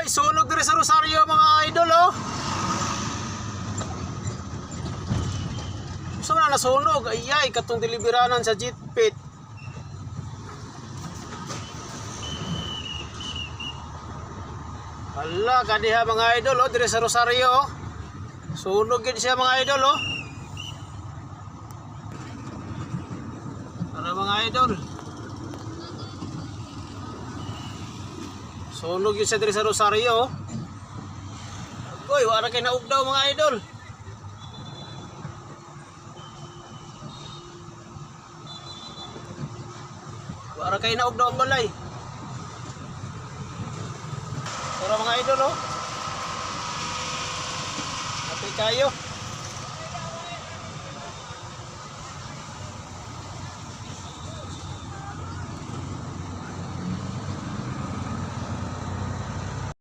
sunog diri sa Rosario mga idol oh. So na nasunog, ayay katong deliberanan sa Jitpit. Hala, kadiha mga idol oh, diri sa Rosario oh. Sunog yun siya mga idol oh. Para mga idol. Sunog yun siya diri sa Rosario oh. Agoy, wala kay naug daw mga idol. Wala kay naug daw ang balay. Para mga idol oh. Happy kayo.